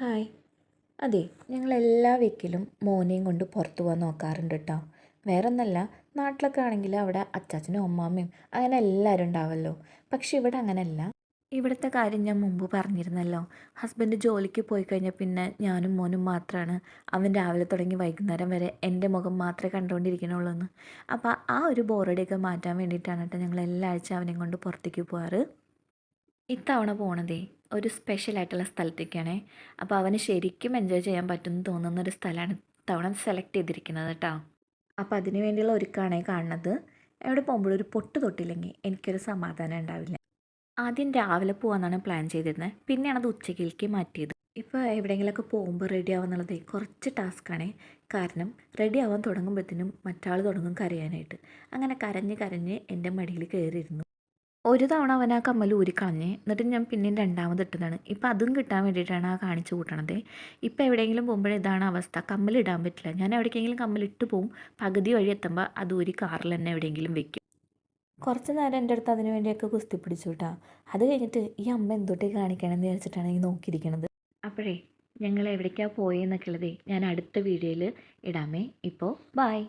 Hi. അതെ, ഞങ്ങളെല്ലാ വീക്കിലും മോനെയും കൊണ്ട് പുറത്ത് പോകാൻ നോക്കാറുണ്ട് കേട്ടോ. വേറൊന്നല്ല, നാട്ടിലൊക്കെ ആണെങ്കിൽ അവിടെ അച്ചാച്ചനും അമ്മാമ്മയും അങ്ങനെ എല്ലാവരും ഉണ്ടാവുമല്ലോ. പക്ഷെ ഇവിടെ അങ്ങനെയല്ല. ഇവിടുത്തെ കാര്യം ഞാൻ മുമ്പ് പറഞ്ഞിരുന്നല്ലോ. ഹസ്ബൻഡ് ജോലിക്ക് പോയി കഴിഞ്ഞാൽ പിന്നെ ഞാനും മോനും മാത്രമാണ്. അവൻ രാവിലെ തുടങ്ങി വൈകുന്നേരം വരെ എൻ്റെ മുഖം മാത്രമേ കണ്ടുകൊണ്ടിരിക്കണുള്ളൂ എന്ന്. അപ്പോൾ ആ ഒരു ബോറടിയൊക്കെ മാറ്റാൻ വേണ്ടിയിട്ടാണ് കേട്ടോ ഞങ്ങൾ എല്ലാ ആഴ്ച അവനെയും കൊണ്ട് പുറത്തേക്ക് പോകാറ്. ഇത്തവണ പോണതേ ഒരു സ്പെഷ്യലായിട്ടുള്ള സ്ഥലത്തേക്കാണേ. അപ്പോൾ അവന് ശരിക്കും എൻജോയ് ചെയ്യാൻ പറ്റുമെന്ന് തോന്നുന്നൊരു സ്ഥലമാണ് ഇത്തവണ സെലക്ട് ചെയ്തിരിക്കുന്നത് കേട്ടോ. അപ്പോൾ അതിന് വേണ്ടിയുള്ള ഒരുക്കാണേ കാണുന്നത്. എവിടെ പോകുമ്പോഴും ഒരു പൊട്ട് തൊട്ടില്ലെങ്കിൽ എനിക്കൊരു സമാധാനം ഉണ്ടാവില്ല. ആദ്യം രാവിലെ പോകാമെന്നാണ് പ്ലാൻ ചെയ്തിരുന്നത്. പിന്നെയാണ് അത് ഉച്ചയ്ക്ക് മാറ്റിയത്. ഇപ്പോൾ എവിടെയെങ്കിലുമൊക്കെ പോകുമ്പോൾ റെഡി ആവാന്നുള്ളതേ കുറച്ച് ടാസ്ക്കാണേ. കാരണം റെഡി ആവാൻ തുടങ്ങുമ്പോഴത്തേനും മറ്റാൾ തുടങ്ങും കരയാനായിട്ട്. അങ്ങനെ കരഞ്ഞ് കരഞ്ഞ് എൻ്റെ മടിയിൽ കയറിയിരുന്നു. ഒരു തവണ അവൻ ആ കമ്മൽ ഊരിക്കളഞ്ഞ് എന്നിട്ട് ഞാൻ പിന്നെയും രണ്ടാമത് ഇട്ടതാണ്. ഇപ്പം അതും കിട്ടാൻ വേണ്ടിയിട്ടാണ് ആ കാണിച്ചു കൂട്ടണത്. ഇപ്പം എവിടെയെങ്കിലും പോകുമ്പോൾ ഇതാണ് അവസ്ഥ. കമ്മലിടാൻ പറ്റില്ല. ഞാൻ എവിടേക്കെങ്കിലും കമ്മലിട്ട് പോവും. പകുതി വഴി എത്തുമ്പോൾ അത് ഊരി കാറിൽ തന്നെ എവിടെയെങ്കിലും വെക്കും. കുറച്ച് നേരം എൻ്റെ അടുത്ത് അതിന് വേണ്ടിയൊക്കെ കുസ്തി പിടിച്ചു കേട്ടോ. അത് കഴിഞ്ഞിട്ട് ഈ അമ്മ എന്തൊട്ടേ കാണിക്കണമെന്ന് വിചാരിച്ചിട്ടാണ് ഈ നോക്കിയിരിക്കണത്. അപ്പോഴേ ഞങ്ങൾ എവിടേക്കാണ് പോയെന്നൊക്കെ ഉള്ളതേ ഞാൻ അടുത്ത വീഡിയോയിൽ ഇടാമേ. ഇപ്പോൾ ബായ്.